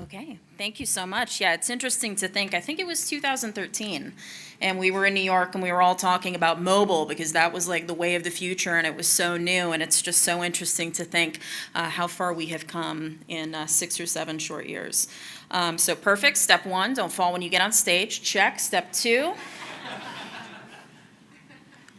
Okay, thank you so much. Yeah, it's interesting to think. I think it was 2013, and we were in New York and we were all talking about mobile because that was like the way of the future and it was so new. And it's just so interesting to think how far we have come in 6 or 7 short years. So perfect. Step one, don't fall when you get on stage. Check. Step two.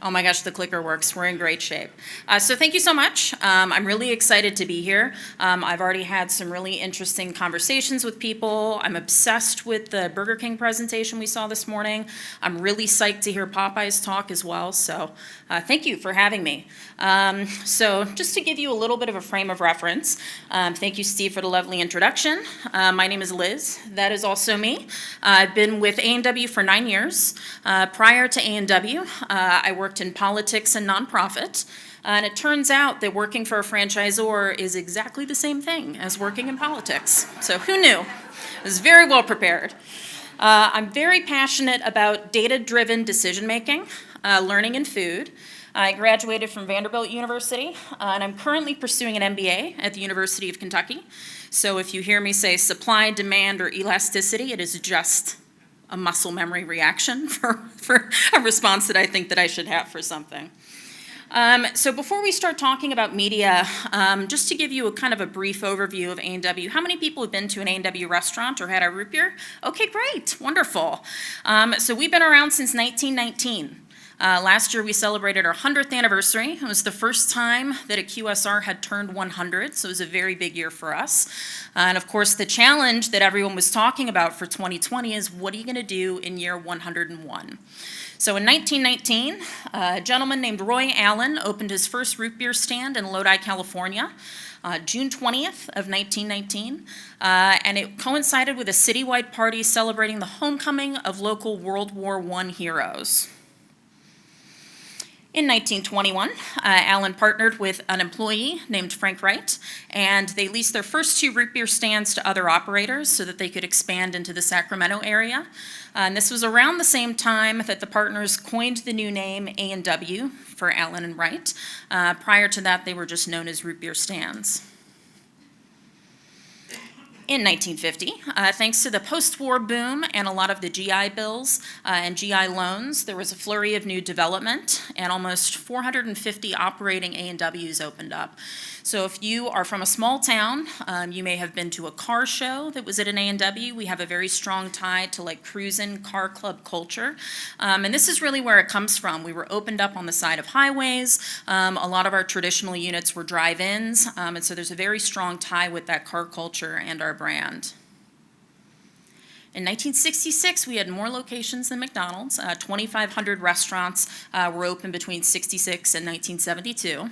Oh my gosh, the clicker works. We're in great shape. So thank you so much. I'm really excited to be here. I've already had some really interesting conversations with people. I'm obsessed with the Burger King presentation we saw this morning. I'm really psyched to hear Popeye's talk as well. So thank you for having me. So just to give you a little bit of a frame of reference, thank you, Steve, for the lovely introduction. My name is Liz. That is also me. I've been with A&W for 9 years. Prior to A&W, I worked in politics and nonprofit. And it turns out that working for a franchisor is exactly the same thing as working in politics. So who knew? I was very well prepared. I'm very passionate about data-driven decision-making, learning in food. I graduated from Vanderbilt University, and I'm currently pursuing an MBA at the University of Kentucky. So if you hear me say supply, demand, or elasticity, it is just a muscle memory reaction for a response that I think that I should have for something. So before we start talking about media, just to give you a kind of a brief overview of A&W, how many people have been to an A&W restaurant or had a root beer? Okay, great, wonderful. So we've been around since 1919. Last year we celebrated our 100th anniversary. It was the first time that a QSR had turned 100, so it was a very big year for us. And of course the challenge that everyone was talking about for 2020 is what are you going to do in year 101? So in 1919, a gentleman named Roy Allen opened his first root beer stand in Lodi, California. June 20th of 1919, and it coincided with a citywide party celebrating the homecoming of local World War I heroes. In 1921, Allen partnered with an employee named Frank Wright, and they leased their first 2 root beer stands to other operators so that they could expand into the Sacramento area. And this was around the same time that the partners coined the new name A&W for Allen and Wright. Prior to that, they were just known as root beer stands. In 1950, thanks to the post-war boom and a lot of the GI bills and GI loans, there was a flurry of new development and almost 450 operating A&Ws opened up. So if you are from a small town, you may have been to a car show that was at an A&W. We have a very strong tie to like cruisin' car club culture. And this is really where it comes from. We were opened up on the side of highways. A lot of our traditional units were drive-ins. And so there's a very strong tie with that car culture and our brand. In 1966, we had more locations than McDonald's. 2,500 restaurants were open between 66 and 1972.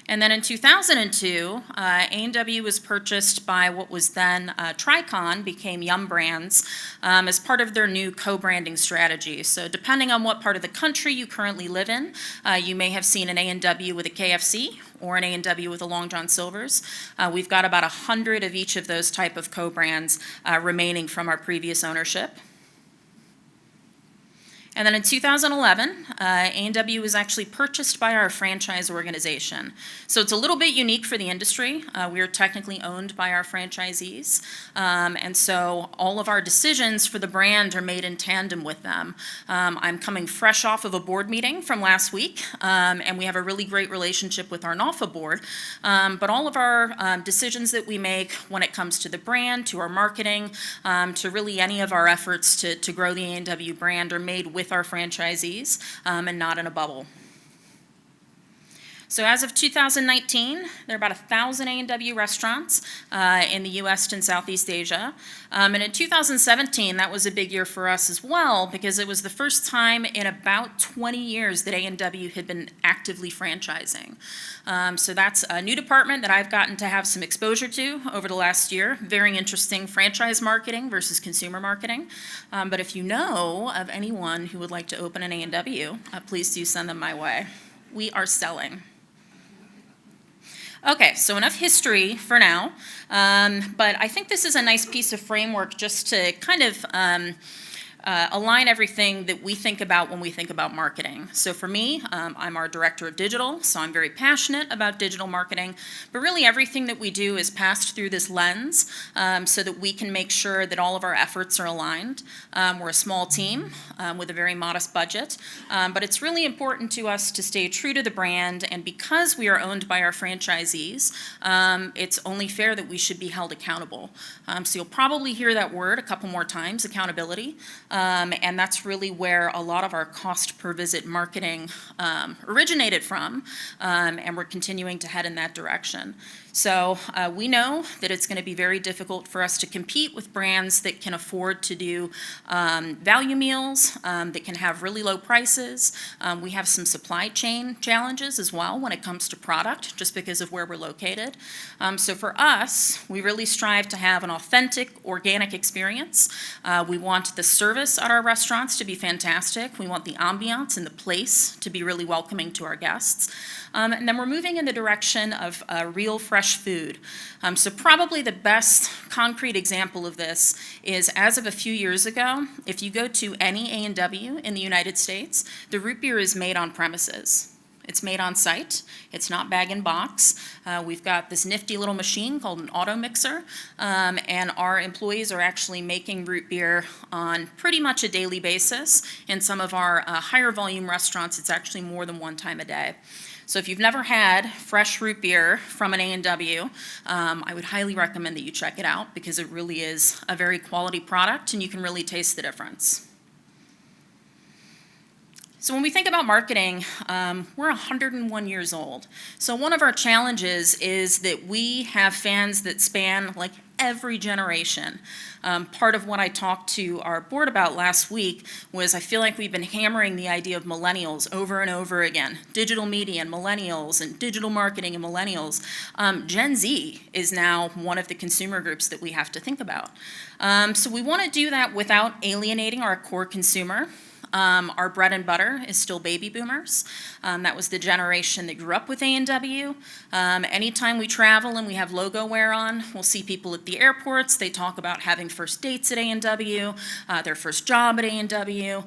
And then in 2002, A&W was purchased by what was then Tricon, became Yum Brands, as part of their new co-branding strategy. So depending on what part of the country you currently live in, you may have seen an A&W with a KFC or an A&W with a Long John Silver's. We've got about 100 of each of those type of co-brands remaining from our previous ownership. And then in 2011, A&W was actually purchased by our franchise organization. So it's a little bit unique for the industry. We are technically owned by our franchisees. And so all of our decisions for the brand are made in tandem with them. I'm coming fresh off of a board meeting from last week, and we have a really great relationship with our NALFA board. But all of our decisions that we make when it comes to the brand, to our marketing, to really any of our efforts to grow the A&W brand are made with our franchisees and not in a bubble. So as of 2019, there are about 1,000 A&W restaurants in the U.S. and Southeast Asia. And in 2017, that was a big year for us as well because it was the first time in about 20 years that A&W had been actively franchising. So that's a new department that I've gotten to have some exposure to over the last year. Very interesting, franchise marketing versus consumer marketing. But if you know of anyone who would like to open an A&W, please do send them my way. We are selling. Okay, so enough history for now, but I think this is a nice piece of framework just to kind of align everything that we think about when we think about marketing. So for me, I'm our director of digital, so I'm very passionate about digital marketing, but really everything that we do is passed through this lens so that we can make sure that all of our efforts are aligned. We're a small team with a very modest budget, but it's really important to us to stay true to the brand, and because we are owned by our franchisees, it's only fair that we should be held accountable. So you'll probably hear that word a couple more times, accountability. And that's really where a lot of our cost per visit marketing originated from, and we're continuing to head in that direction. So we know that it's going to be very difficult for us to compete with brands that can afford to do value meals, that can have really low prices. We have some supply chain challenges as well when it comes to product, just because of where we're located. So for us, we really strive to have an authentic, organic experience. We want the service at our restaurants to be fantastic. We want the ambiance and the place to be really welcoming to our guests. And then we're moving in the direction of real fresh food. So probably the best concrete example of this is, as of a few years ago, if you go to any A&W in the United States, the root beer is made on premises. It's made on site. It's not bag and box. We've got this nifty little machine called an auto mixer, and our employees are actually making root beer on pretty much a daily basis. In some of our higher volume restaurants, it's actually more than one time a day. So if you've never had fresh root beer from an A&W, I would highly recommend that you check it out, because it really is a very quality product and you can really taste the difference. So when we think about marketing, we're 101 years old. So one of our challenges is that we have fans that span like every generation. Part of what I talked to our board about last week was I feel like we've been hammering the idea of millennials over and over again. Digital media and millennials, and digital marketing and millennials. Gen Z is now one of the consumer groups that we have to think about. So we want to do that without alienating our core consumer. Our bread and butter is still baby boomers. That was the generation that grew up with A&W. Anytime we travel and we have logo wear on, we'll see people at the airports. They talk about having first dates at A&W, their first job at A&W.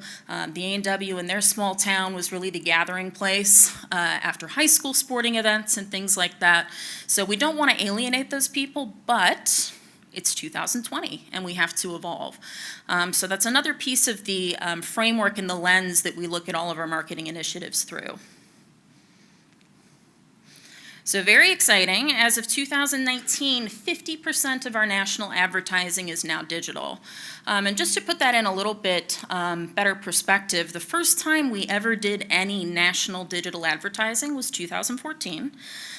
The A&W in their small town was really the gathering place after high school sporting events and things like that. So we don't want to alienate those people, but it's 2020 and we have to evolve. So that's another piece of the framework and the lens that we look at all of our marketing initiatives through. So very exciting. As of 2019, 50% of our national advertising is now digital. And just to put that in a little bit better perspective, the first time we ever did any national digital advertising was 2014.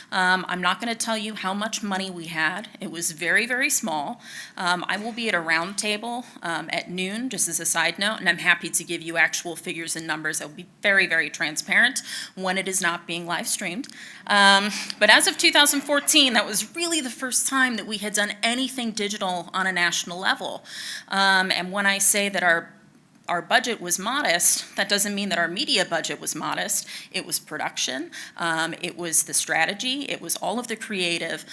I'm not going to tell you how much money we had. It was very, very small. I will be at a round table at noon, just as a side note, and I'm happy to give you actual figures and numbers. I will be very, very transparent when it is not being live streamed. But as of 2014, that was really the first time that we had done anything digital on a national level. And when I say that our budget was modest, that doesn't mean that our media budget was modest. It was production, it was the strategy, it was all of the creative,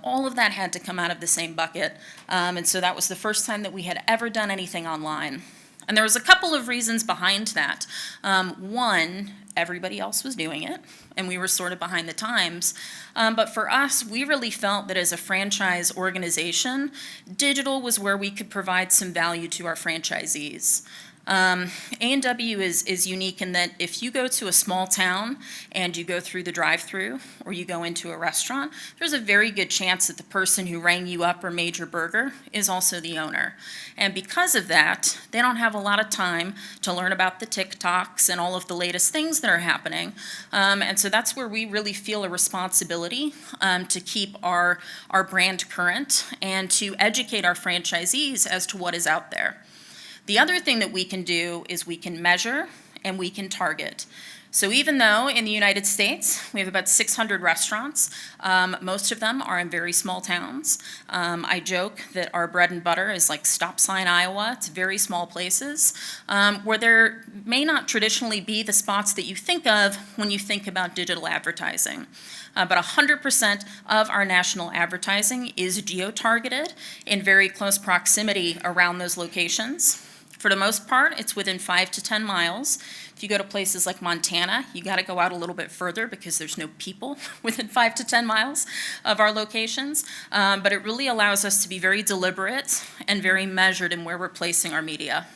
all of that had to come out of the same bucket. And so that was the first time that we had ever done anything online. And there was a couple of reasons behind that. One, everybody else was doing it, and we were sort of behind the times. But for us, we really felt that as a franchise organization, digital was where we could provide some value to our franchisees. A&W is unique in that if you go to a small town and you go through the drive-thru or you go into a restaurant, there's a very good chance that the person who rang you up or made your burger is also the owner. And because of that, they don't have a lot of time to learn about the TikToks and all of the latest things that are happening. And so that's where we really feel a responsibility to keep our brand current and to educate our franchisees as to what is out there. The other thing that we can do is we can measure and we can target. So even though in the United States we have about 600 restaurants, most of them are in very small towns. I joke that our bread and butter is like Stop Sign, Iowa. It's very small places where there may not traditionally be the spots that you think of when you think about digital advertising. But 100% of our national advertising is geo-targeted in very close proximity around those locations. For the most part, it's within 5 to 10 miles. If you go to places like Montana, you got to go out a little bit further because there's no people within 5 to 10 miles of our locations. But it really allows us to be very deliberate and very measured in where we're placing our media.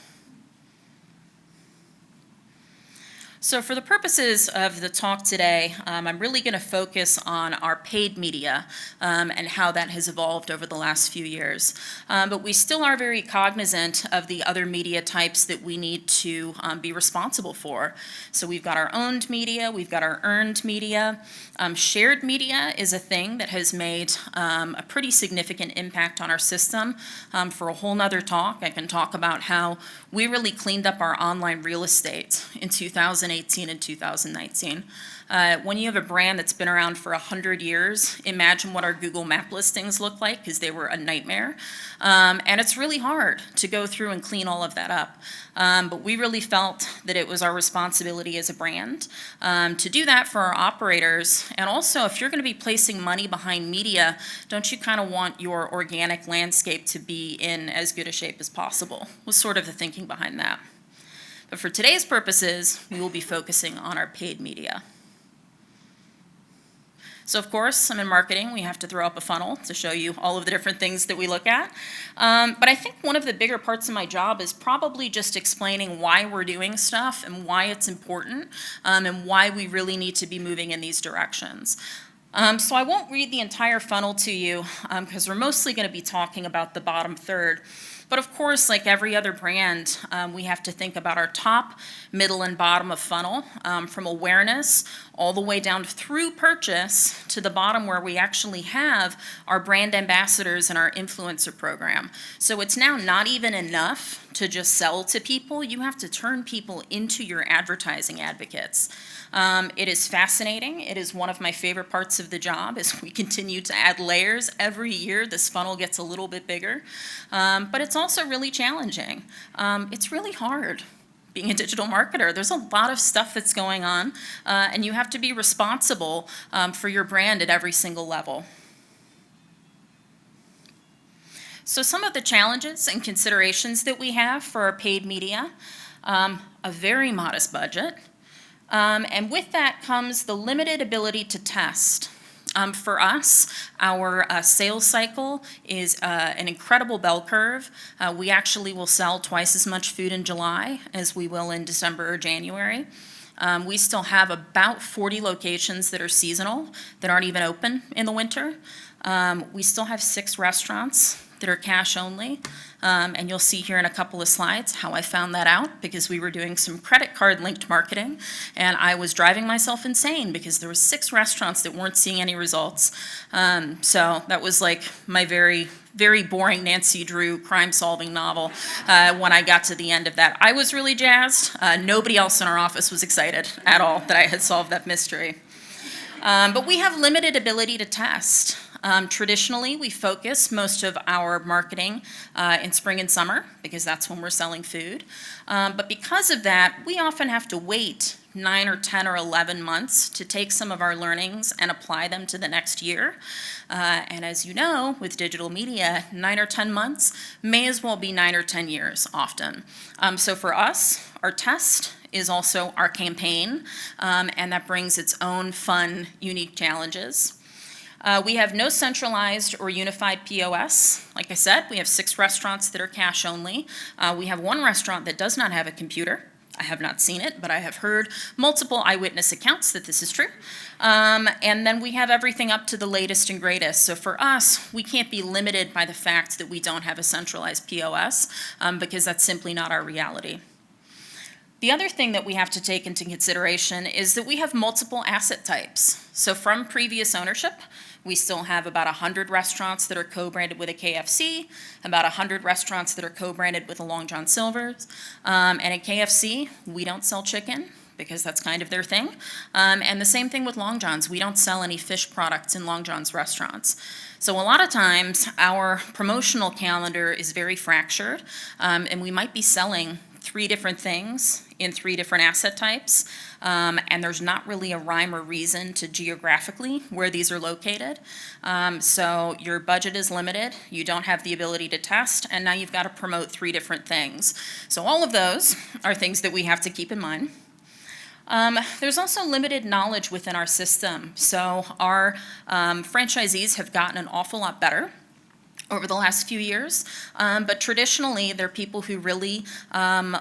So for the purposes of the talk today, I'm really going to focus on our paid media and how that has evolved over the last few years. But we still are very cognizant of the other media types that we need to be responsible for. So we've got our owned media, we've got our earned media. Shared media is a thing that has made a pretty significant impact on our system. For a whole nother talk, I can talk about how we really cleaned up our online real estate in 2018 and 2019. When you have a brand that's been around for 100 years, imagine what our Google Map listings look like, because they were a nightmare. And it's really hard to go through and clean all of that up. But we really felt that it was our responsibility as a brand to do that for our operators. And also, if you're going to be placing money behind media, don't you kind of want your organic landscape to be in as good a shape as possible? Was sort of the thinking behind that. But for today's purposes, we will be focusing on our paid media. So of course, I'm in marketing. We have to throw up a funnel to show you all of the different things that we look at. But I think one of the bigger parts of my job is probably just explaining why we're doing stuff and why it's important and why we really need to be moving in these directions. So I won't read the entire funnel to you because we're mostly going to be talking about the bottom third. But of course, like every other brand, we have to think about our top, middle, and bottom of funnel, from awareness all the way down through purchase to the bottom where we actually have our brand ambassadors and our influencer program. So it's now not even enough to just sell to people. You have to turn people into your advertising advocates. It is fascinating. It is one of my favorite parts of the job as we continue to add layers. Every year, this funnel gets a little bit bigger. But it's also really challenging. It's really hard being a digital marketer. There's a lot of stuff that's going on, and you have to be responsible for your brand at every single level. So some of the challenges and considerations that we have for our paid media, a very modest budget, and with that comes the limited ability to test. For us, our sales cycle is an incredible bell curve. We actually will sell twice as much food in July as we will in December or January. We still have about 40 locations that are seasonal, that aren't even open in the winter. We still have 6 restaurants that are cash only. And you'll see here in a couple of slides how I found that out, because we were doing some credit card linked marketing and I was driving myself insane because there were 6 restaurants that weren't seeing any results. So that was like my very, very boring Nancy Drew crime solving novel when I got to the end of that. I was really jazzed. Nobody else in our office was excited at all that I had solved that mystery. But we have limited ability to test. Traditionally, we focus most of our marketing in spring and summer because that's when we're selling food. But because of that, we often have to wait 9 or 10 or 11 months to take some of our learnings and apply them to the next year. And as you know, with digital media, 9 or 10 months may as well be 9 or 10 years often. So for us, our test is also our campaign, and that brings its own fun, unique challenges. We have no centralized or unified POS. Like I said, we have 6 restaurants that are cash only. We have 1 restaurant that does not have a computer. I have not seen it, but I have heard multiple eyewitness accounts that this is true. And then we have everything up to the latest and greatest. So for us, we can't be limited by the fact that we don't have a centralized POS because that's simply not our reality. The other thing that we have to take into consideration is that we have multiple asset types. So from previous ownership, we still have about 100 restaurants that are co-branded with a KFC, about 100 restaurants that are co-branded with a Long John Silver's. And at KFC, we don't sell chicken because that's kind of their thing. And the same thing with Long John's. We don't sell any fish products in Long John's restaurants. So a lot of times, our promotional calendar is very fractured, and we might be selling 3 different things in 3 different asset types, and there's not really a rhyme or reason to geographically where these are located. So your budget is limited, you don't have the ability to test, and now you've got to promote 3 different things. So all of those are things that we have to keep in mind. There's also limited knowledge within our system. So our franchisees have gotten an awful lot better over the last few years, but traditionally they're people who really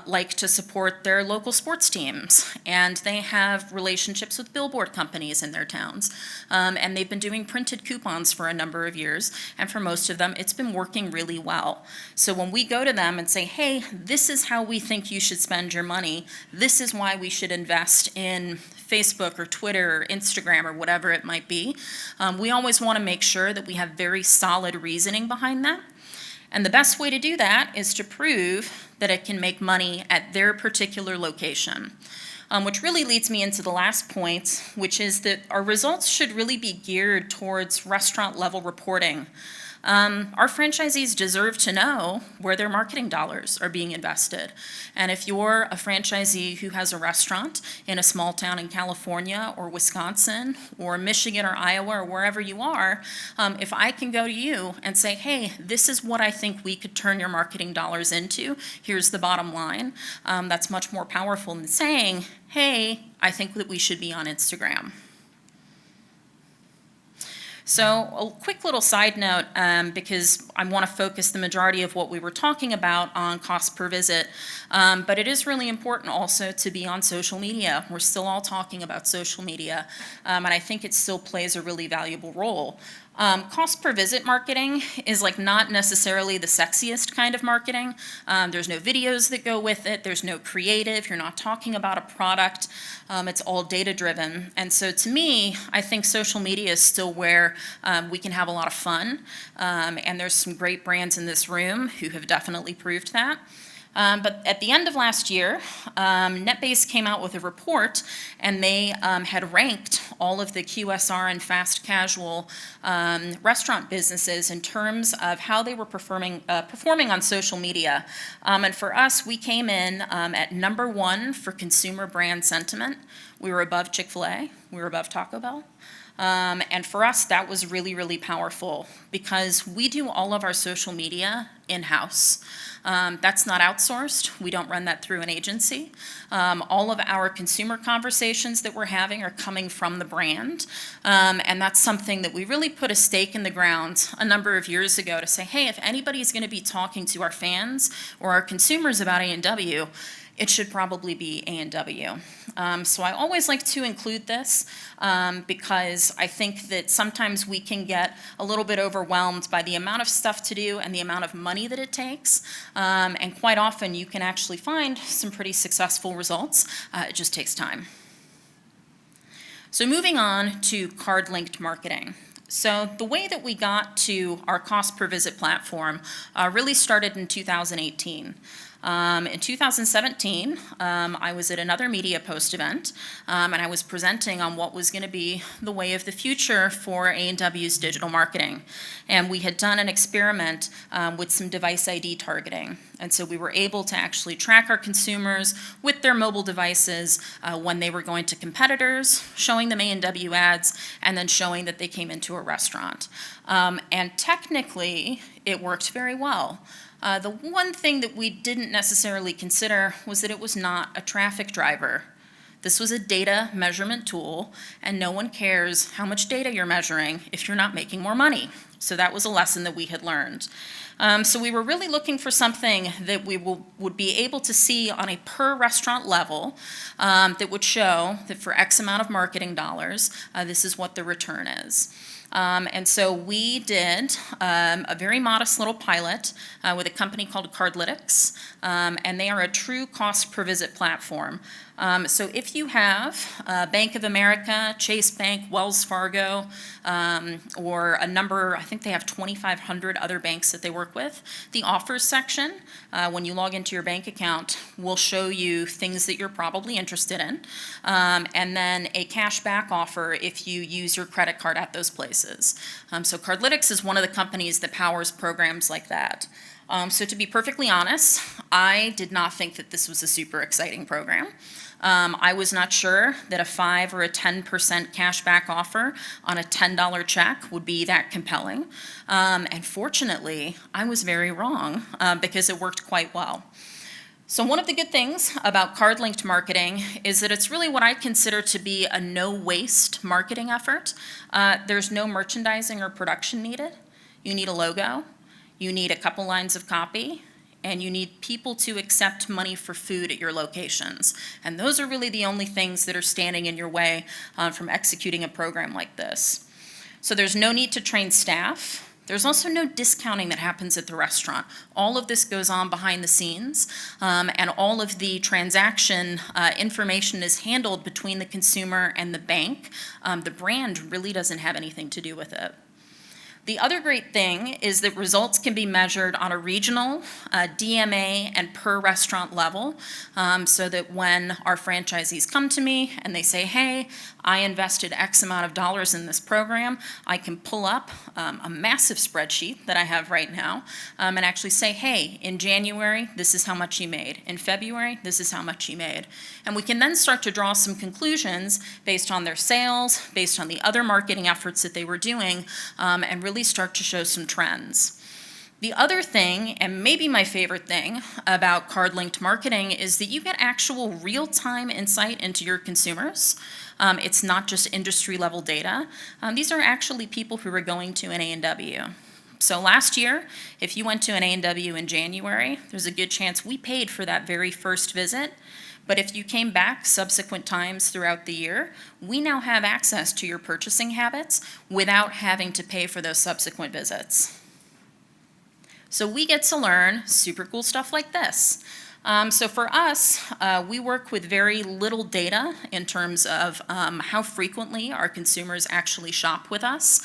like to support their local sports teams, and they have relationships with billboard companies in their towns, and they've been doing printed coupons for a number of years, and for most of them it's been working really well. So when we go to them and say, hey, this is how we think you should spend your money, this is why we should invest in Facebook or Twitter or Instagram or whatever it might be, we always want to make sure that we have very solid reasoning behind that. And the best way to do that is to prove that it can make money at their particular location. Which really leads me into the last point, which is that our results should really be geared towards restaurant level reporting. Our franchisees deserve to know where their marketing dollars are being invested. And if you're a franchisee who has a restaurant in a small town in California or Wisconsin or Michigan or Iowa or wherever you are, if I can go to you and say, hey, this is what I think we could turn your marketing dollars into, here's the bottom line, that's much more powerful than saying, hey, I think that we should be on Instagram. So a quick little side note, because I want to focus the majority of what we were talking about on cost per visit, but it is really important also to be on social media. We're still all talking about social media, and I think it still plays a really valuable role. Cost per visit marketing is like not necessarily the sexiest kind of marketing. There's no videos that go with it. There's no creative. You're not talking about a product. It's all data driven. And so to me, I think social media is still where we can have a lot of fun. And there's some great brands in this room who have definitely proved that. But at the end of last year, NetBase came out with a report, and they had ranked all of the QSR and fast casual restaurant businesses in terms of how they were performing on social media. And for us, we came in at number 1 for consumer brand sentiment. We were above Chick-fil-A. We were above Taco Bell. And for us, that was really, really powerful because we do all of our social media in-house. That's not outsourced. We don't run that through an agency. All of our consumer conversations that we're having are coming from the brand. And that's something that we really put a stake in the ground a number of years ago to say, hey, if anybody's going to be talking to our fans or our consumers about A&W, it should probably be A&W. So I always like to include this because I think that sometimes we can get a little bit overwhelmed by the amount of stuff to do and the amount of money that it takes. And quite often you can actually find some pretty successful results. It just takes time. So moving on to card-linked marketing. So the way that we got to our cost per visit platform really started in 2018. In 2017, I was at another Mediapost event, and I was presenting on what was going to be the way of the future for A&W's digital marketing. And we had done an experiment with some device ID targeting. And so we were able to actually track our consumers with their mobile devices when they were going to competitors, showing them A&W ads, and then showing that they came into a restaurant. And technically, it worked very well. The one thing that we didn't necessarily consider was that it was not a traffic driver. This was a data measurement tool, and no one cares how much data you're measuring if you're not making more money. So that was a lesson that we had learned. So we were really looking for something that we would be able to see on a per restaurant level that would show that for X amount of marketing dollars, this is what the return is. And so we did a very modest little pilot with a company called Cardlytics, and they are a true cost per visit platform. So if you have Bank of America, Chase Bank, Wells Fargo, or a number, I think they have 2,500 other banks that they work with, the offers section, when you log into your bank account, will show you things that you're probably interested in, and then a cash back offer if you use your credit card at those places. marketplaces. So Cardlytics is one of the companies that powers programs like that. So to be perfectly honest, I did not think that this was a super exciting program. I was not sure that a 5 or a 10% cashback offer on a $10 check would be that compelling. And fortunately, I was very wrong because it worked quite well. So one of the good things about card-linked marketing is that it's really what I consider to be a no-waste marketing effort. There's no merchandising or production needed. You need a logo, you need a couple lines of copy, and you need people to accept money for food at your locations. And those are really the only things that are standing in your way from executing a program like this. So there's no need to train staff. There's also no discounting that happens at the restaurant. All of this goes on behind the scenes, and all of the transaction information is handled between the consumer and the bank. The brand really doesn't have anything to do with it. The other great thing is that results can be measured on a regional, DMA, and per restaurant level, so that when our franchisees come to me and they say, hey, I invested X amount of dollars in this program, I can pull up a massive spreadsheet that I have right now and actually say, hey, in January, this is how much you made. In February, this is how much you made. And we can then start to draw some conclusions based on their sales, based on the other marketing efforts that they were doing, and really start to show some trends. The other thing, and maybe my favorite thing about card-linked marketing, is that you get actual real-time insight into your consumers. It's not just industry-level data. These are actually people who are going to an A&W. So last year, if you went to an A&W in January, there's a good chance we paid for that very first visit. But if you came back subsequent times throughout the year, we now have access to your purchasing habits without having to pay for those subsequent visits. So we get to learn super cool stuff like this. So for us, we work with very little data in terms of how frequently our consumers actually shop with us.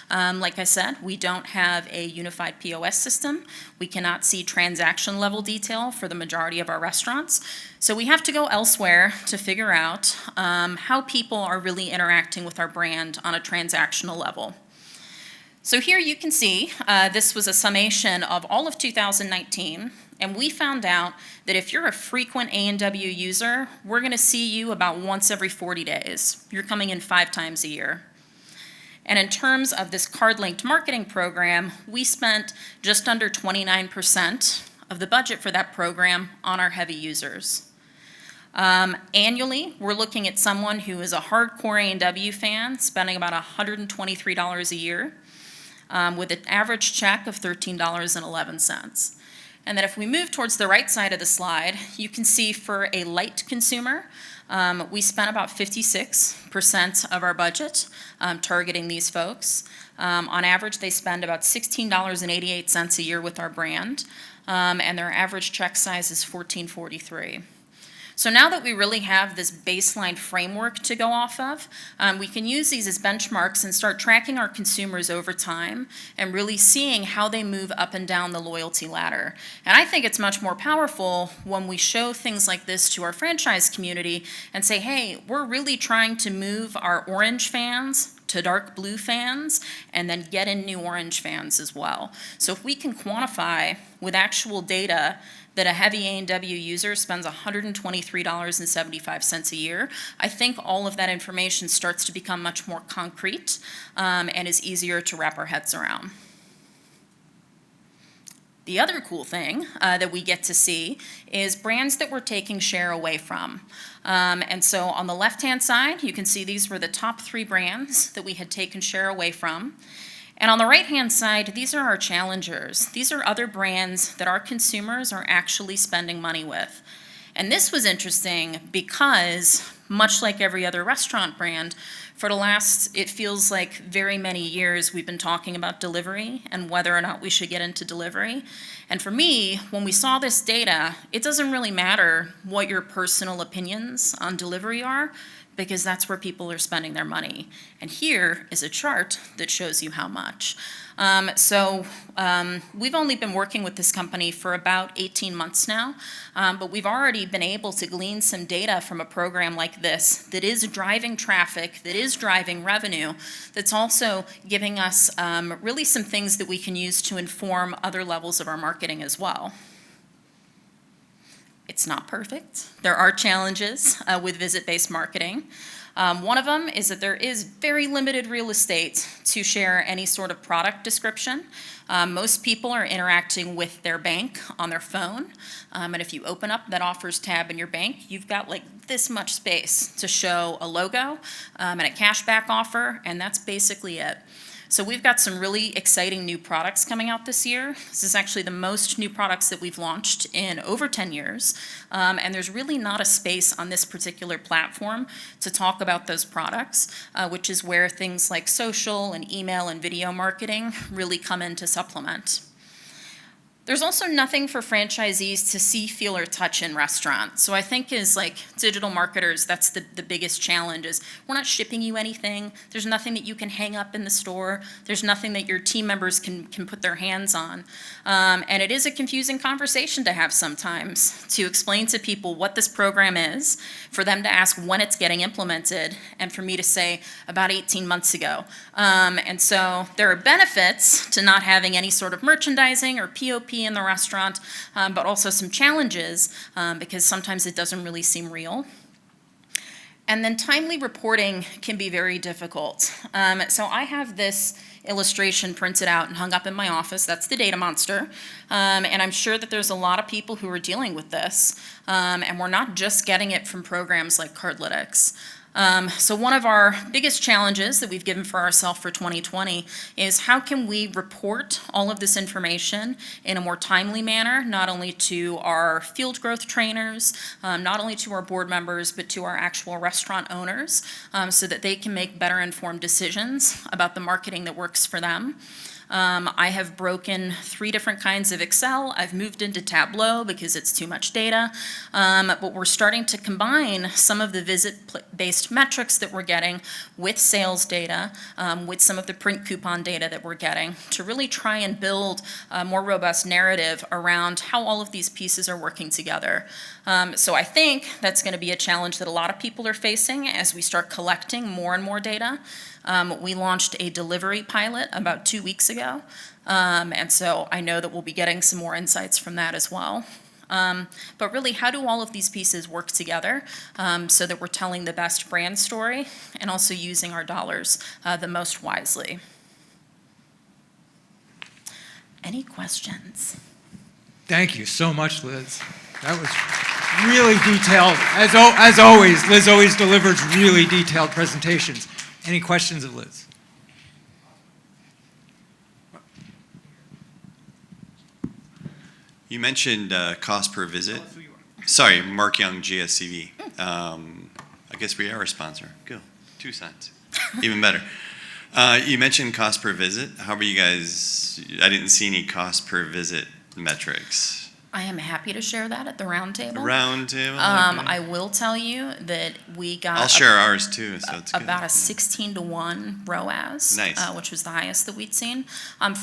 Like I said, we don't have a unified POS system. We cannot see transaction level detail for the majority of our restaurants. So we have to go elsewhere to figure out how people are really interacting with our brand on a transactional level. So here you can see, this was a summation of all of 2019, and we found out that if you're a frequent A&W user, we're gonna see you about once every 40 days. You're coming in 5 times a year. And in terms of this card-linked marketing program, we spent just under 29% of the budget for that program on our heavy users. Annually, we're looking at someone who is a hardcore A&W fan, spending about $123 a year, with an average check of $13.11. And then if we move towards the right side of the slide, you can see for a light consumer, we spent about 56% of our budget targeting these folks. On average, they spend about $16.88 a year with our brand, and their average check size is $14.43. So now that we really have this baseline framework to go off of, we can use these as benchmarks and start tracking our consumers over time and really seeing how they move up and down the loyalty ladder. And I think it's much more powerful when we show things like this to our franchise community and say, hey, we're really trying to move our orange fans to dark blue fans, and then get in new orange fans as well. So if we can quantify with actual data that a heavy A&W user spends $123.75 a year, I think all of that information starts to become much more concrete and is easier to wrap our heads around. The other cool thing that we get to see is brands that we're taking share away from. And so on the left-hand side, you can see these were the top 3 brands that we had taken share away from. And on the right-hand side, these are our challengers. These are other brands that our consumers are actually spending money with. And this was interesting because, much like every other restaurant brand, for the last, it feels like very many years, we've been talking about delivery and whether or not we should get into delivery. And for me, when we saw this data, it doesn't really matter what your personal opinions on delivery are, because that's where people are spending their money. And here is a chart that shows you how much. We've only been working with this company for about 18 months now, but we've already been able to glean some data from a program like this that is driving traffic, that is driving revenue, that's also giving us really some things that we can use to inform other levels of our marketing as well. It's not perfect. There are challenges with visit-based marketing. One of them is that there is very limited real estate to share any sort of product description. Most people are interacting with their bank on their phone, and if you open up that offers tab in your bank, you've got like this much space to show a logo and a cashback offer, and that's basically it. So we've got some really exciting new products coming out this year. This is actually the most new products that we've launched in over 10 years. And there's really not a space on this particular platform to talk about those products, which is where things like social and email and video marketing really come in to supplement. There's also nothing for franchisees to see, feel, or touch in restaurants. So I think as like digital marketers, that's the biggest challenge is we're not shipping you anything. There's nothing that you can hang up in the store. There's nothing that your team members can put their hands on. And it is a confusing conversation to have sometimes to explain to people what this program is, for them to ask when it's getting implemented, and for me to say about 18 months ago. And so there are benefits to not having any sort of merchandising or POP in the restaurant, but also some challenges because sometimes it doesn't really seem real. And then timely reporting can be very difficult. So I have this illustration printed out and hung up in my office. That's the data monster. And I'm sure that there's a lot of people who are dealing with this. And we're not just getting it from programs like Cardlytics. So one of our biggest challenges that we've given for ourselves for 2020 is how can we report all of this information in a more timely manner, not only to our field growth trainers, not only to our board members, but to our actual restaurant owners, so that they can make better informed decisions about the marketing that works for them. I have broken 3 different kinds of Excel. I've moved into Tableau because it's too much data. But we're starting to combine some of the visit-based metrics that we're getting with sales data, with some of the print coupon data that we're getting, to really try and build a more robust narrative around how all of these pieces are working together. So I think that's going to be a challenge that a lot of people are facing as we start collecting more and more data. We launched a delivery pilot about 2 weeks ago, and so I know that we'll be getting some more insights from that as well. But really, how do all of these pieces work together so that we're telling the best brand story and also using our dollars the most wisely? Any questions? Thank you so much, Liz. That was really detailed. As always, Liz always delivers really detailed presentations. Any questions of Liz? You mentioned cost per visit. Sorry, Mark Young, GSCV. I guess we are a sponsor. Go, 2 cents. Even better. You mentioned cost per visit. How are you guys? I didn't see any cost per visit metrics. I am happy to share that at the roundtable. Roundtable. Okay. I will tell you that we got. I'll share ours too, so it's good. About a 16-to-1 ROAS, nice. Which was the highest that we'd seen.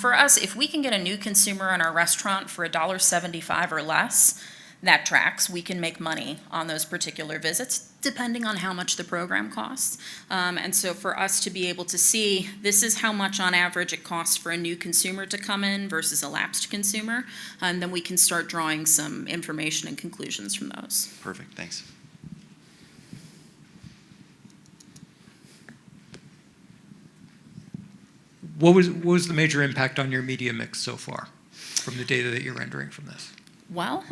For us, if we can get a new consumer in our restaurant for $1.75 or less, that tracks. We can make money on those particular visits, depending on how much the program costs. And so for us to be able to see, this is how much on average it costs for a new consumer to come in versus a lapsed consumer, and then we can start drawing some information and conclusions from those. Perfect, thanks. What was the major impact on your media mix so far from the data that you're rendering from this? Well,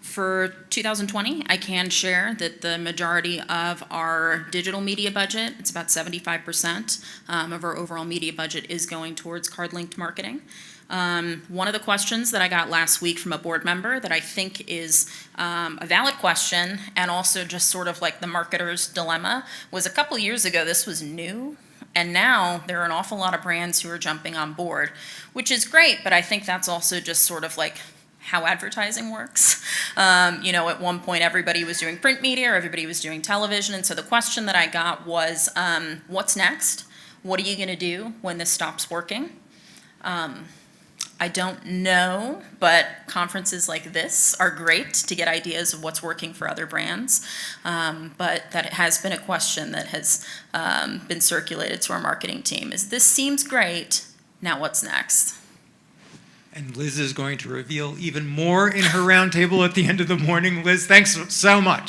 for 2020, I can share that the majority of our digital media budget, it's about 75% of our overall media budget, is going towards card-linked marketing. One of the questions that I got last week from a board member that I think is a valid question, and also just sort of like the marketer's dilemma, was a couple years ago this was new. And now there are an awful lot of brands who are jumping on board, which is great, but I think that's also just sort of like how advertising works. At one point, everybody was doing print media, or everybody was doing television, and so the question that I got was, what's next? What are you going to do when this stops working? I don't know, but conferences like this are great to get ideas of what's working for other brands. But that has been a question that has been circulated to our marketing team, is this seems great, now what's next? And Liz is going to reveal even more in her roundtable at the end of the morning. Liz, thanks so much.